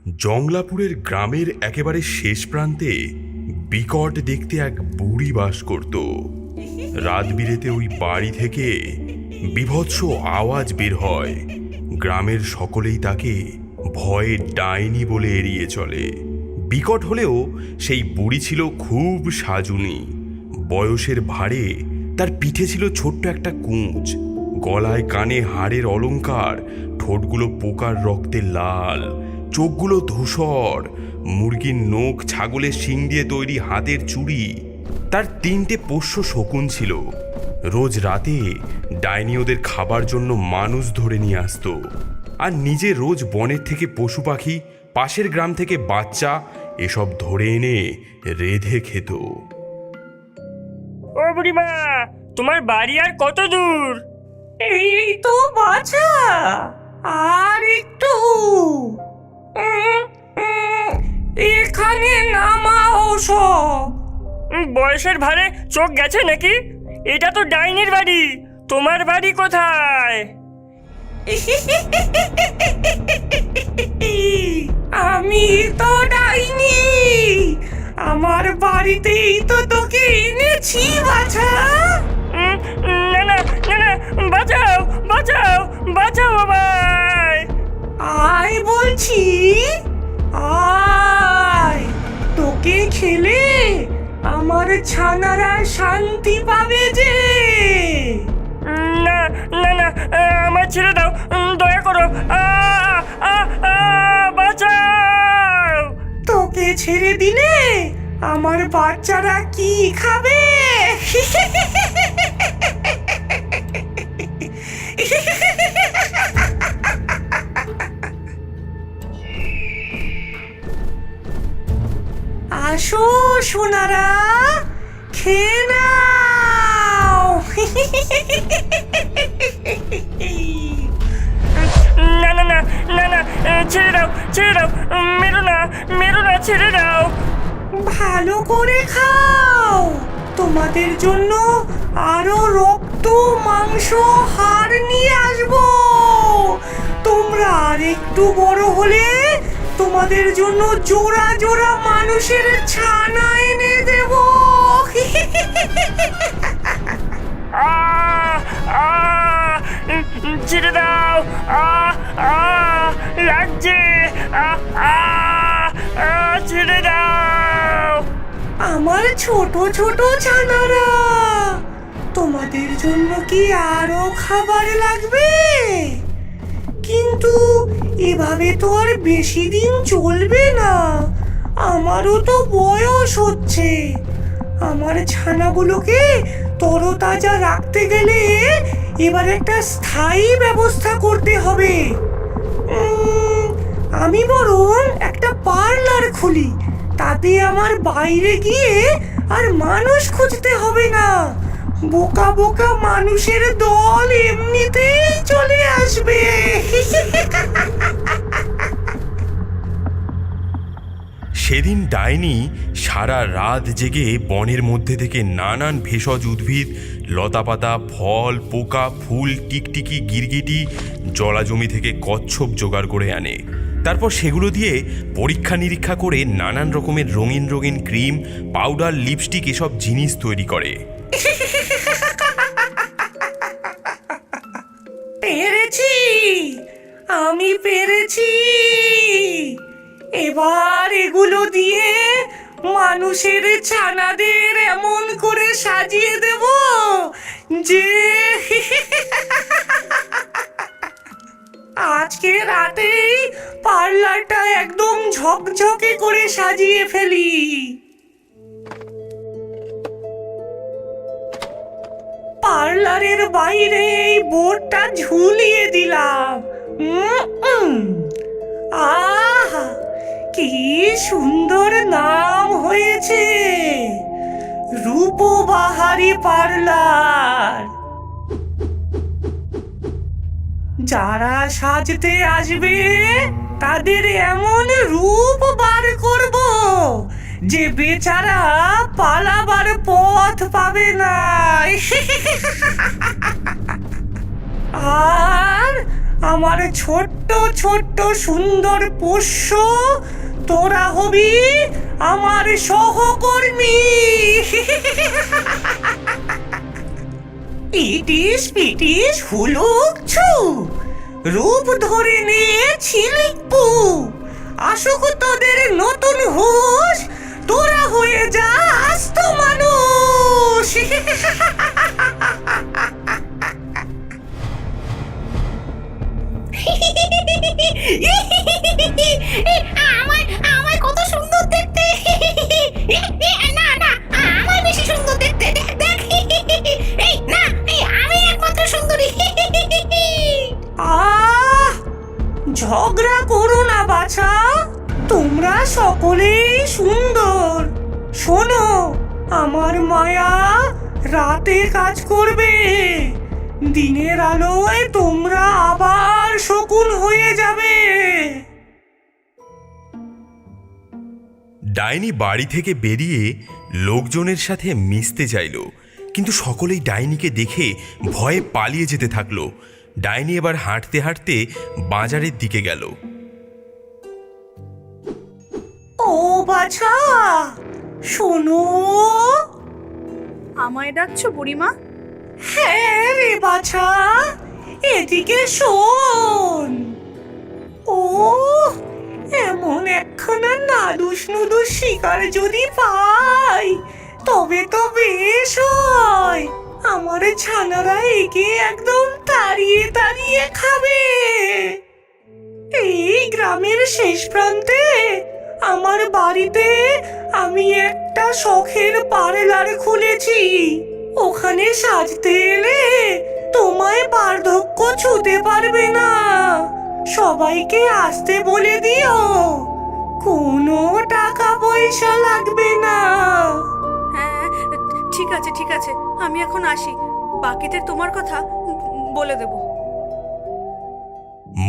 জংলাপুরের গ্রামের একেবারে শেষ প্রান্তে বিকট দেখতে এক বুড়ি বাস করত। রাত বিরেতে ওই বাড়ি থেকে বীভৎস আওয়াজ বের হয়। গ্রামের সকলেই তাকে ভয়ে ডাইনি বলে এড়িয়ে চলে। বিকট হলেও সেই বুড়ি ছিল খুব সাজুনি। বয়সের ভারে তার পিঠে ছিল ছোট্ট একটা কুঁচ, গলায় কানে হাড়ের অলংকার, ঠোঁটগুলো পোকার রক্তে লাল, চোখগুলো ধূসর, মুরগির নখ, ছাগলের শিং দিয়ে তৈরি হাতের চুড়ি। তার 3টে পোষ্য শকুন ছিল। রোজ রাতে ডাইনি ওদের খাবার জন্য মানুষ ধরে নিয়ে আসতো, আর নিজে রোজ বনের থেকে পশু পাখি, পাশের গ্রাম থেকে বাচ্চা এসব ধরে এনে রেঁধে খেত। ও বুড়িমা, তোমার বাড়ি আর কত দূর? এই তো বাছা, আর একটু। এখানে নামাও সব। বয়সের ভারে চোখ গেছে নাকি? এটা তো ডাইনির বাড়ি, তোমার বাড়ি কোথায়? আমি তো ডাইনি, আমার বাড়িতেই তো তোকে এনেছি বাছা। না না না না, বাঁচাও বাঁচাও বাঁচাও আমায়! আয় বলছি, আয়। তোকে খেলে আমার ছানারা শান্তি পাবে যে। না না না, আমার ছেড়ে দাও, দয়া করো, বাঁচাও! তোকে ছেড়ে দিলে আমার বাচ্চারা কি খাবে? আসো সোনারা, খেয়ে নাও। না না না না না, ছেড়ে দাও ছেড়ে দাও, মেরো না মেরো না, ছেড়ে দাও। ভালো করে খাও, তোমাদের জন্য আরো রক্ত, মাংস, হাড় নিয়ে আসবো। তোমরা আর একটু বড় হলে তোমাদের জন্য জোড়া জোড়া মানুষের ছানা এনে দেব। ছেড়ে দাও, লাগছে, ছেড়ে দাও। আমার ছোট ছোট ছানারা, তোমাদের জন্য কি আরো খাবার লাগবে? কিন্তু এভাবে তো আর বেশি দিন চলবে না, আমারও তো বয়স হচ্ছে। আমার ছানাগুলোকে তরতাজা রাখতে গেলে এবার একটা স্থায়ী ব্যবস্থা করতে হবে। আমি বরং একটা পার্লার খুলি, তাতে আমার বাইরে গিয়ে আর মানুষ খুঁজতে হবে না। বোকা বোকা মানুষের দল এমনিতেই চলে আসবে। সেদিন ডাইনি সারা রাত জেগে বনের মধ্যে থেকে নানান ভেষজ উদ্ভিদ, লতাপাতা, ফল, পোকা, ফুল, টিকটিকি, গিরগিটি, জলাজমি থেকে কচ্ছপ জোগাড় করে আনে। তারপর সেগুলো দিয়ে পরীক্ষা নিরীক্ষা করে নানান রকমের রঙিন রঙিন ক্রিম, পাউডার, লিপস্টিক এসব জিনিস তৈরি করে। পেরেছি, আমি পেরেছি। এবার এগুলো দিয়ে মানুষের ছানাদের এমন করে সাজিয়ে দেব যে আজকে রাতেই পার্লারটা একদম ঝকঝকে করে সাজিয়ে ফেলি। পার্লারের বাইরে এই বোর্ডটা ঝুলিয়ে দিলাম। আহা, কি সুন্দর নাম হয়েছে, রূপবাহারি পার্লার। যারা সাজতে আসবে তাদের এমন রূপ বার করব যে বেচারা পালাবার পথ পাবে না। আর আমার ছোট্ট ছোট্ট সুন্দর পোষ্য, তোরা হবি আমার সহকর্মী। ইটিস পিটিস হুলুক ছু, রূপ ধরে নিয়ে ছিলিকপু, আসুক তোদের নতুন হুঁশ, তোরা হয়ে যা আস্ত মানুষ। আমায় কত সুন্দর দেখতে। না না, আমায় বেশি সুন্দর দেখতে। দেখ দেখ, এই না, আমি একমাত্র সুন্দরী। আহ, ঝগড়া করো না বাছা, তোমরা সকলেই সুন্দর। শোনো, আমার মায়া রাতে কাজ করবে, দিনের আলোয় তোমরা আবার শকুন হয়ে যাবে। ডাইনি বাড়ি থেকে বেরিয়ে লোকজনের সাথে মিশতে চাইল, কিন্তু সকলেই ডাইনিকে দেখে ভয়ে পালিয়ে যেতে থাকলো। ডাইনি এবার হাঁটতে হাঁটতে বাজারের দিকে গেল। ও বাছা, শোনো। আমায় ডাকছো বুড়িমা? হ্যাঁ রে বাছা, এদিকে শোন। ও, এমন একখানা নাদুস নুদুস শিকার যদি পাই তবে তো বেশ হয়। আমার ছানারা একে একদম তাড়িয়ে তাড়িয়ে খাবে। এই গ্রামের শেষ প্রান্তে আমার বাড়িতে আমি একটা শখের পার্লার খুলেছি। ওখানে সাজতে এলে তোমায় বার্ধক্য ছুতে পারবে না। সবাইকে আসতে বলে দিও, কোনো টাকা পয়সা লাগবে না। হ্যাঁ, ঠিক আছে ঠিক আছে, আমি এখন আসি, বাকিদের তোমার কথা বলে দেব।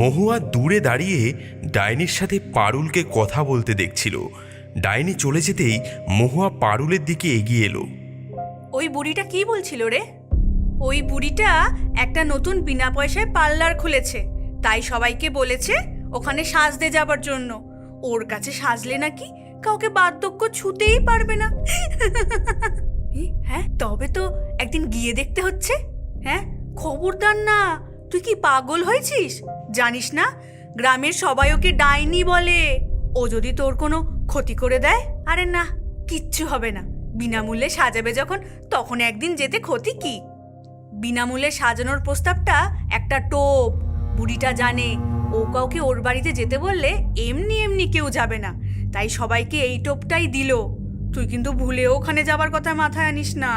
মহুয়া দূরে দাঁড়িয়ে ডাইনির সাথে পারুলকে কথা বলতে দেখছিল। ডাইনি চলে যেতেই মহুয়া পারুলের দিকে এগিয়ে এলো। ওই বুড়িটা কি বলছিল রে? ওই বুড়িটা একটা নতুন বিনা পয়সায় পার্লার খুলেছে, তাই সবাইকে বলেছে ওখানে সাজতে যাবার জন্য। ওর কাছে সাজলে নাকি কাউকে বার্ধক্য ছুতেই পারবে না। হ্যাঁ, তবে তো একদিন গিয়ে দেখতে হচ্ছে। হ্যাঁ, খবরদার না, তুই কি পাগল হয়েছিস? জানিস না, গ্রামের সবাই ওকে ডাইনি বলে। ও যদি তোর কোনো ক্ষতি করে দেয়? আরে না, কিচ্ছু হবে না। বিনামূল্যে সাজাবে যখন, তখন একদিন যেতে ক্ষতি কি? বিনামূল্যে সাজানোর প্রস্তাবটা একটা টোপ। বুড়িটা জানে ও কাউকে ওর বাড়িতে যেতে বললে এমনি এমনি কেউ যাবে না, তাই সবাইকে এই টোপটাই দিল। তুই কিন্তু ভুলেও ওখানে যাবার কথা মাথায় আনিস না।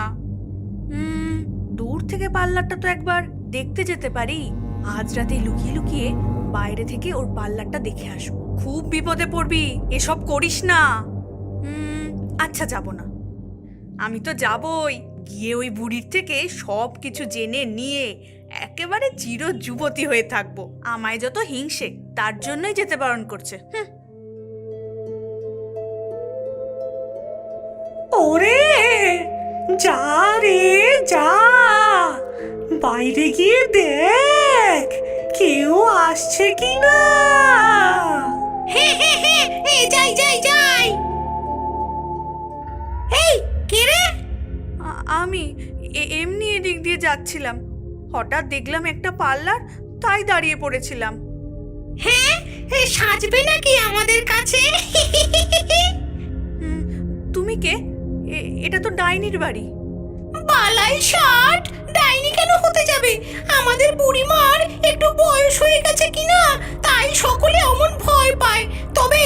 দূর থেকে পার্লারটা তো একবার দেখতে যেতে পারি। আজ রাতে লুকিয়ে লুকিয়ে বাইরে থেকে ওর পার্লারটা দেখে আসবো। খুব বিপদে পড়বি, এসব করিস না। আচ্ছা, যাব না। আমি তো যাবই, গিয়ে ওই বুড়ির থেকে সব কিছু জেনে নিয়ে একেবারে চির যুবতী হয়ে থাকবো। আমায় যত হিংসে, তার জন্যই যেতে বারণ করছে। ওরে যা রে যা, বাইরে গিয়ে দেখ কেউ আসছে কিনা। যাই যাই যাই। এই কে রে? আমি এমনি এদিক দিয়ে যাচ্ছিলাম, হঠাৎ দেখলাম একটা পার্লার, তাই দাঁড়িয়ে পড়েছিলাম। হ্যাঁ, সাজবে নাকি আমাদের কাছে? তুমি কে? এটা তো ডাইনির বাড়ি। বালাই ষাট, ডাইনি কেন হতে যাবে? আমাদের বুড়িমার একটু বয়স হয়ে গেছে কিনা, তাই সকলে অমন ভয় পায়। তবে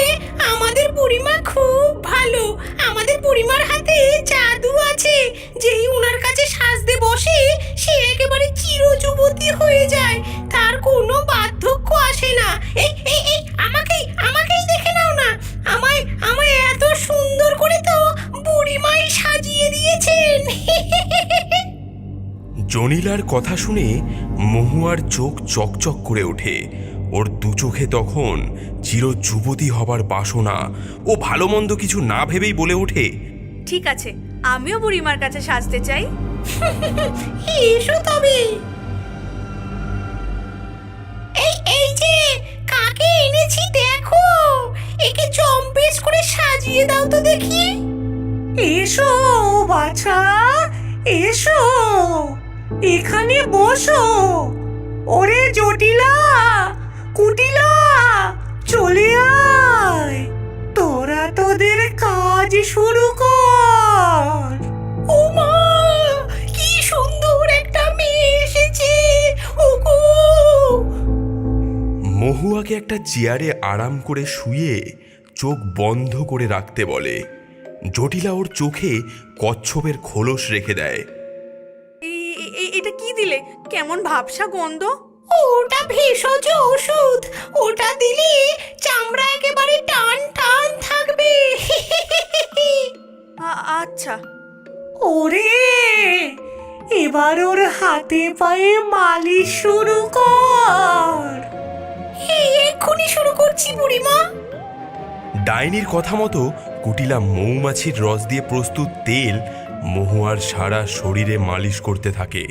আমাদের বুড়িমা খুব ভালো। আমাদের বুড়িমার হাতে জাদু আছে, যেই উনার কাছে সাজতে বসে সে একেবারে চিরযুবতী হয়ে যায়, তার কোনো বার্ধক্য আসে না। এই এই এই, আমাকেই দেখে নাও না, আমায় এত সুন্দর করে তো বুড়িমাই সাজিয়ে দিয়েছেন। জনিলার কথা শুনে মহুয়ার চোখ চকচক করে ওঠে। ওর দু চোখে তখন চির যুবতী হবার বাসনা। ও ভালো মন্দ কিছু না ভেবেই বলে ওঠে, ঠিক আছে, আমিও বুড়িমার কাছে সাজতে চাই। এসো তবে। এই ছড়িয়ে দাও তো দেখি। এসো বাছা, এসো, এখানে বসো। ওরে জটিলা, কুটিলা, চলে আয়, তোরা তোদের কাজ শুরু কর। ও মা, কি সুন্দর একটা মেয়ে এসেছে। ওগো, মহুয়াকে একটা চেয়ারে আরাম করে শুয়ে চোখ বন্ধ করে রাখতে বলে। জটিলা ওর চোখে কচ্ছপের খোলস রেখে দেয়। এটা কি দিলে? কেমন ভাবসা গন্ধ। ওটা ভেষজ ওষুধ, ওটা দিলে চামড়া একেবারে টান টান থাকবে। আচ্ছা। ওরে, এবার ওর হাতে পায়ে মালিশ শুরু কর। এক্ষুনি শুরু করছি বুড়িমা। ডাইনির কথা মতো কুটিলা মৌমাছির রস দিয়ে প্রস্তুত তেল মহুয়ার সারা শরীরে মালিশ করতে থাকে।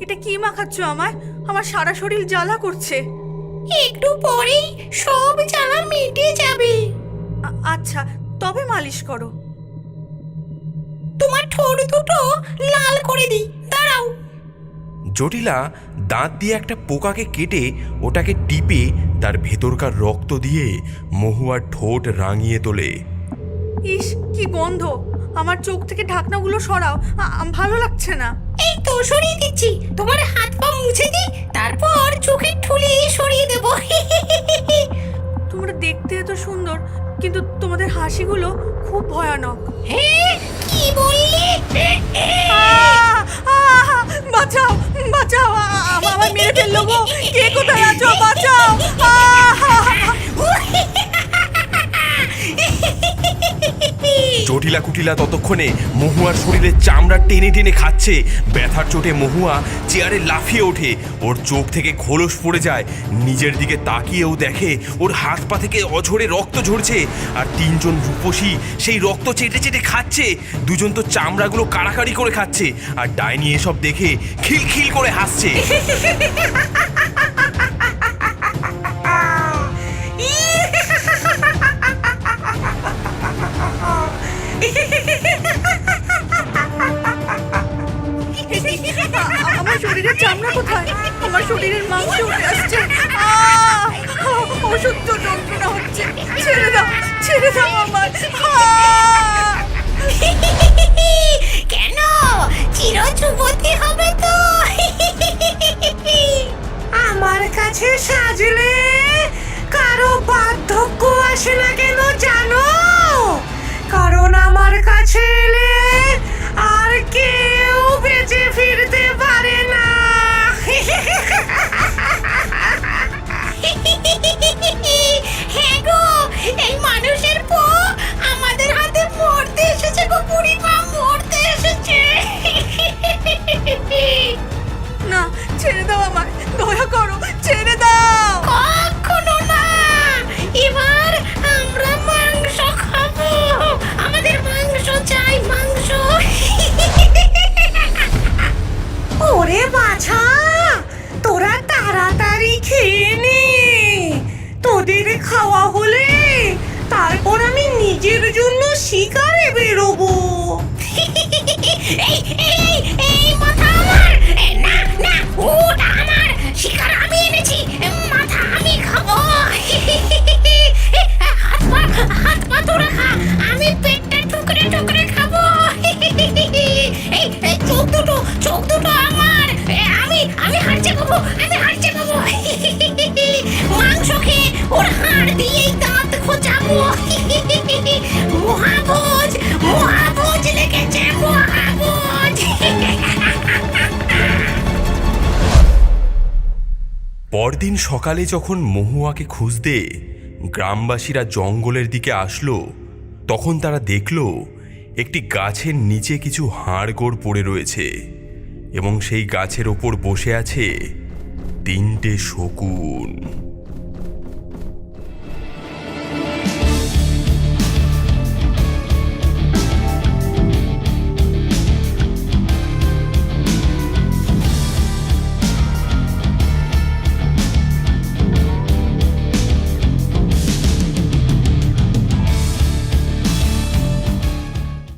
এটা কি মাখাচ্ছ আমায়? আমার সারা শরীর জ্বালা করছে। একটু পরেই সব জ্বালা মিটে যাবে। আচ্ছা, তবে মালিশ করো। তোমার ঠোঁট দুটো লাল করে দিই, দাঁড়াও। জটিলা দাঁত দিয়ে একটা পোকাকে কেটে ওটাকে টিপে তার ভেতরকার রক্ত দিয়ে মহুয়ার ঠোঁট রাঙিয়ে তোলে। ইস, কি গন্ধ! আমার চোখ থেকে ঢাকনাগুলো সরাও, ভালো লাগছে না। এই তো সরিয়ে দিচ্ছি, তোমার হাত পা মুছে দিই, তারপর চোখের ঠুলি সরিয়ে দেব। তোমরা দেখতে এত সুন্দর, কিন্তু তোমাদের হাসিগুলো খুব ভয়ানক। কি বললি? বাঁচাও, বাঁচাও, আমার মেরে ফেললো গো। কে কোথায় আছো? বাঁচাও! জটিলা কুটিলা ততক্ষণে মহুয়ার শরীরে চামড়া টেনে টেনে খাচ্ছে। ব্যথার চোটে মহুয়া চেয়ারে লাফিয়ে ওঠে। ওর চোখ থেকে খোলস পড়ে যায়। নিজের দিকে তাকিয়েও দেখে ওর হাত পা থেকে অঝরে রক্ত ঝরছে, আর তিনজন রূপসী সেই রক্ত চেটে চেটে খাচ্ছে। দুজন তো চামড়াগুলো কাড়াকাড়ি করে খাচ্ছে, আর ডাইনি এসব দেখে খিলখিল করে হাসছে। আমার শরীরের চামড়া কোথায়? আমার শরীরের মাংস উঠে আসছে। অসহ্য যন্ত্রণা হচ্ছে। ছেড়ে দাও, ছেড়ে দাও আমার। কেন? চির যুবতী হবে তো? আমার কাছে সাজলে কারো বার্ধক্য আসে না কেন জানো? কারণ আমার কাছে এলে আর কেউ বেঁচে ফিরতে পারে না। হ্যাঁ গো, এই মানুষের পো আমাদের হাতে মরতে এসেছে গো বুড়িমা, মরতে এসেছে। না, ছেড়ে দাও আমায়, দয়া করো, ছেড়ে দাও। কখনো না, এবার আমরা মাংস খাবো। আমাদের মাংস চাই, মাংস। ওরে বাছা, তোরা তাড়াতাড়ি খেয়ে নে। তোদের খাওয়া হলে তারপর আমি নিজের জন্য শিকারে বেরোবো। এই মাথা আমার! না না, ওটা আমার শিকার, আমি এনেছি। মাথা আমি খাবো। হাত পা তোরা খা, আমি পেটটা টুকরে টুকরে খাবো। এই চোখ দুটো আমার। আমি হারচে খাবো, আমি হারচে খাবো। মাংস খেয়ে ওর হাড় দিয়েই দাঁত খোঁচাবো। মহাভোজ, মহাভোজ লেগেছে, মহাভোজ। পরদিন সকালে যখন মহুয়াকে খুঁজতে গ্রামবাসীরা জঙ্গলের দিকে আসলো, তখন তারা দেখল একটি গাছের নিচে কিছু হাড়গোড় পড়ে রয়েছে, এবং সেই গাছের ওপর বসে আছে 3টে শকুন।